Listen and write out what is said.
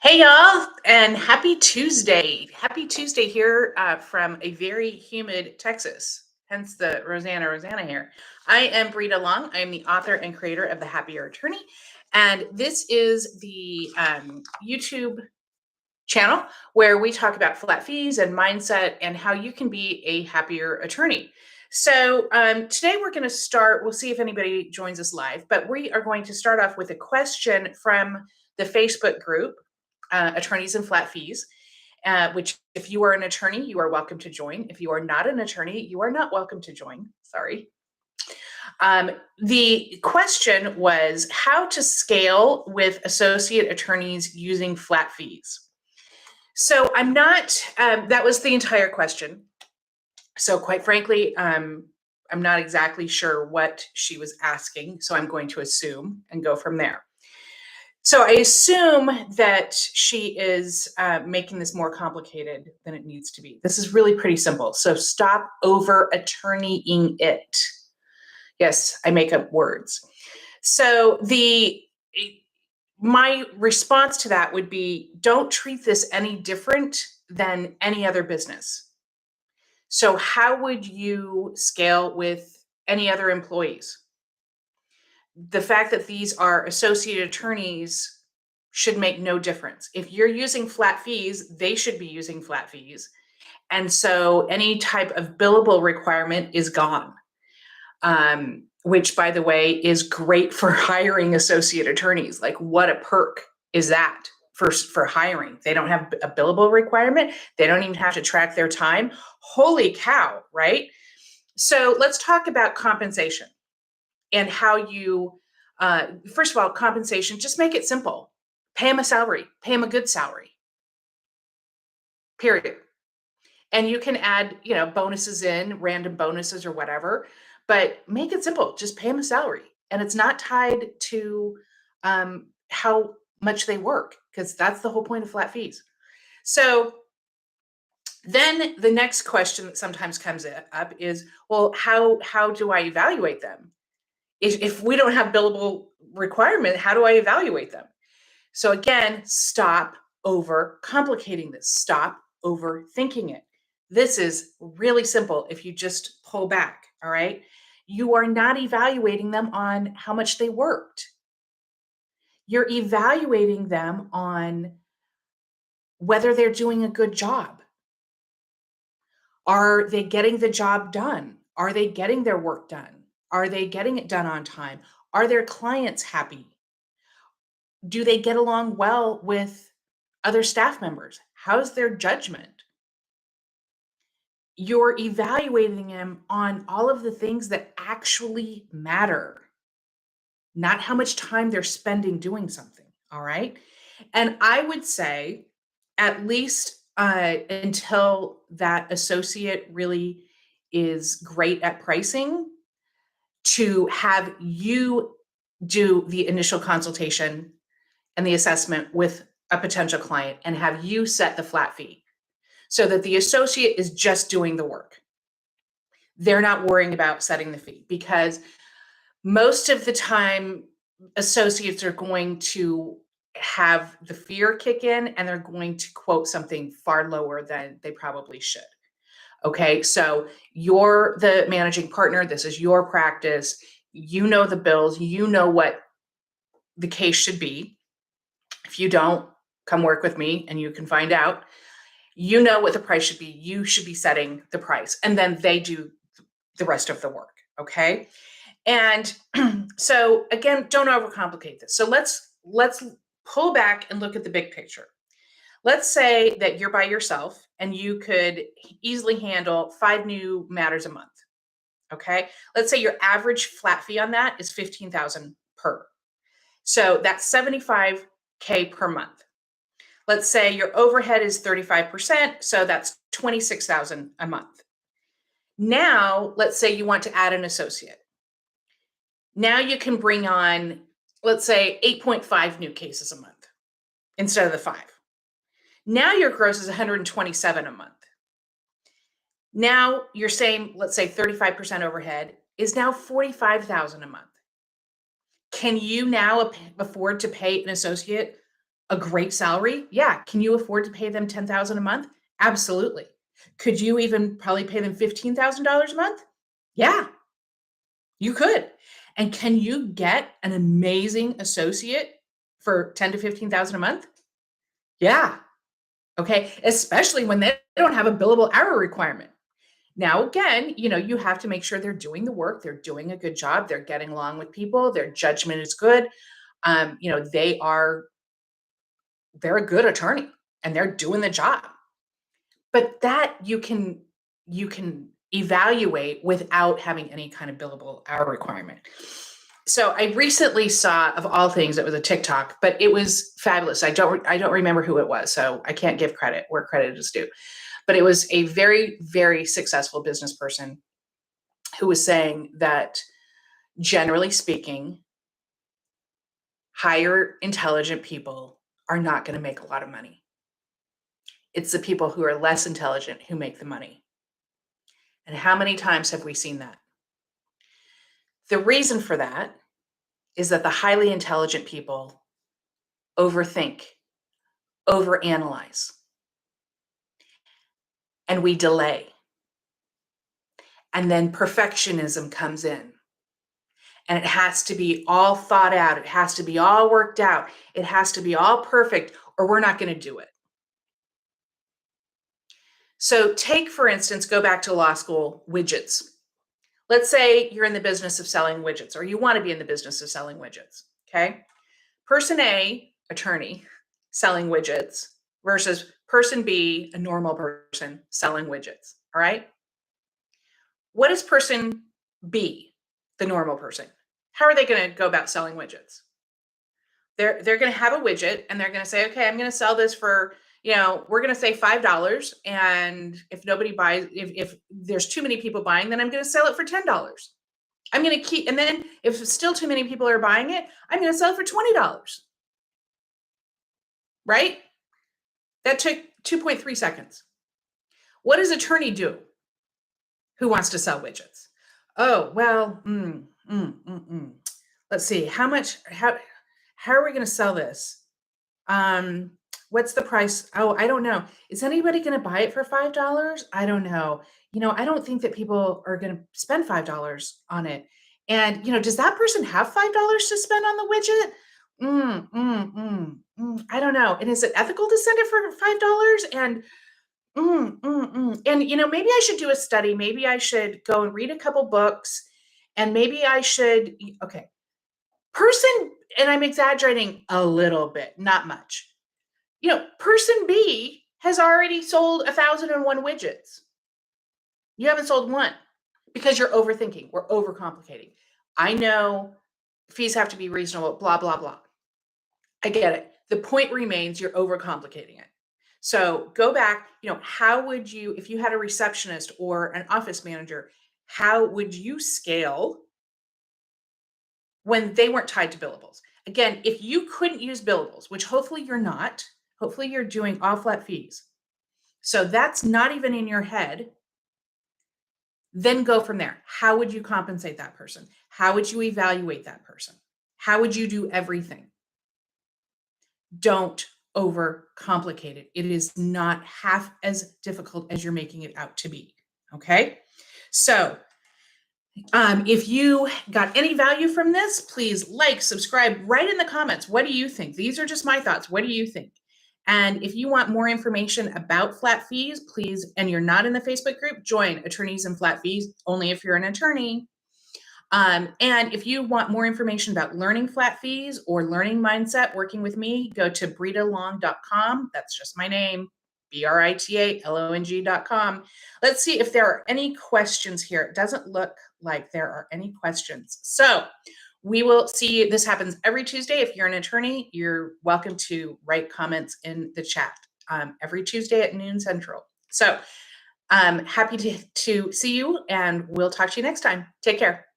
Hey y'all, and happy Tuesday. Happy Tuesday here from a very humid Texas, hence the Rosanna here. I am Brita Long. I am the author and creator of The Happier Attorney, and this is the YouTube channel where we talk about flat fees and mindset and how you can be a happier attorney. So today we're going to start, we'll see if anybody joins us live, but we are going to start off with a question from the Facebook group, Attorneys and Flat Fees, which if you are an attorney, you are welcome to join. If you are not an attorney, you are not welcome to join. Sorry. The question was how to scale with associate attorneys using flat fees. So I'm not, that was the entire question. So quite frankly, I'm not exactly sure what she was asking. So I'm going to assume and go from there. So I assume that she is making this more complicated than it needs to be. This is really pretty simple. So stop over attorneying it. Yes, I make up words. So my response to that would be, don't treat this any different than any other business. So how would you scale with any other employees? The fact that these are associate attorneys should make no difference. If you're using flat fees, they should be using flat fees. And so any type of billable requirement is gone, which, by the way, is great for hiring associate attorneys. Like, what a perk is that for hiring? They don't have a billable requirement. They don't even have to track their time. Holy cow, right? So let's talk about compensation and how you, first of all, compensation, just make it simple. Pay them a salary, pay them a good salary, period. And you can add, bonuses in, random bonuses or whatever, but make it simple. Just pay them a salary. And it's not tied to how much they work, because that's the whole point of flat fees. So then the next question that sometimes comes up is, well, how do I evaluate them? If we don't have billable requirement, how do I evaluate them? So again, stop over complicating this. Stop overthinking it. This is really simple if you just pull back, all right? You are not evaluating them on how much they worked. You're evaluating them on whether they're doing a good job. Are they getting the job done? Are they getting their work done? Are they getting it done on time? Are their clients happy? Do they get along well with other staff members? How's their judgment? You're evaluating them on all of the things that actually matter, not how much time they're spending doing something. All right. And I would say, at least until that associate really is great at pricing, to have you do the initial consultation and the assessment with a potential client and have you set the flat fee so that the associate is just doing the work. They're not worrying about setting the fee, because most of the time associates are going to have the fear kick in and they're going to quote something far lower than they probably should. Okay, so you're the managing partner. This is your practice. You know the bills. You know what the case should be. If you don't, come work with me and you can find out. You know what the price should be. You should be setting the price, and then they do the rest of the work. Okay. And so again, don't overcomplicate this. So let's pull back and look at the big picture. Let's say that you're by yourself and you could easily handle 5 new matters a month. Okay. Let's say your average flat fee on that is 15,000 per. So that's 75K per month. Let's say your overhead is 35%, so that's 26,000 a month. Now, let's say you want to add an associate. Now you can bring on, let's say, 8.5 new cases a month instead of the 5. Now your gross is 127 a month. Now you're saying, let's say 35% overhead is now 45,000 a month. Can you now afford to pay an associate a great salary? Yeah. Can you afford to pay them $10,000 a month? Absolutely. Could you even probably pay them $15,000 a month? Yeah, you could. And can you get an amazing associate for 10 to 15,000 a month? Yeah. Okay. Especially when they don't have a billable hour requirement. Now, again, you have to make sure they're doing the work, they're doing a good job, they're getting along with people, their judgment is good. They're a good attorney and they're doing the job. But that you can evaluate without having any kind of billable hour requirement. So I recently saw, of all things, it was a TikTok, but it was fabulous. I don't remember who it was, so I can't give credit where credit is due. But it was a very, very successful business person who was saying that, generally speaking, higher intelligent people are not going to make a lot of money. It's the people who are less intelligent who make the money. And how many times have we seen that? The reason for that is that the highly intelligent people overthink, overanalyze, and we delay. And then perfectionism comes in. And it has to be all thought out. It has to be all worked out. It has to be all perfect, or we're not going to do it. So take, for instance, go back to law school, widgets. Let's say you're in the business of selling widgets, or you want to be in the business of selling widgets. Okay. Person A, attorney, selling widgets versus person B, a normal person selling widgets. All right. What is person B, the normal person? How are they going to go about selling widgets? They're going to have a widget and they're going to say, okay, I'm going to sell this for, we're going to say $5. And if nobody buys, if there's too many people buying, then I'm going to sell it for $10. I'm going to keep, and then if still too many people are buying it, I'm going to sell it for $20. Right? That took 2.3 seconds. What does attorney do who wants to sell widgets? Oh, well, let's see. How are we going to sell this? What's the price? Oh, I don't know. Is anybody going to buy it for $5? I don't know. I don't think that people are going to spend $5 on it. And, does that person have $5 to spend on the widget? I don't know. And is it ethical to send it for $5? And and maybe I should do a study. Maybe I should go and read a couple books, and maybe I should. Okay, person, and I'm exaggerating a little bit, not much. Person B has already sold 1,001 widgets. You haven't sold one because you're overthinking. We're overcomplicating. I know fees have to be reasonable, blah, blah, blah. I get it. The point remains you're overcomplicating it. So go back, how would you, if you had a receptionist or an office manager, how would you scale when they weren't tied to billables? Again, if you couldn't use billables, which hopefully you're not, hopefully you're doing all flat fees. So that's not even in your head. Then go from there. How would you compensate that person? How would you evaluate that person? How would you do everything? Don't overcomplicate it. It is not half as difficult as you're making it out to be. Okay. So if you got any value from this, please like, subscribe, write in the comments. What do you think? These are just my thoughts. What do you think? And if you want more information about flat fees, please, and you're not in the Facebook group, join Attorneys and Flat Fees, only if you're an attorney. And if you want more information about learning flat fees or learning mindset, working with me, go to britalong.com. That's just my name, britalong.com. Let's see if there are any questions here. It doesn't look like there are any questions. So we will see. This happens every Tuesday. If you're an attorney, you're welcome to write comments in the chat every Tuesday at noon Central. So I'm happy to see you, and we'll talk to you next time. Take care.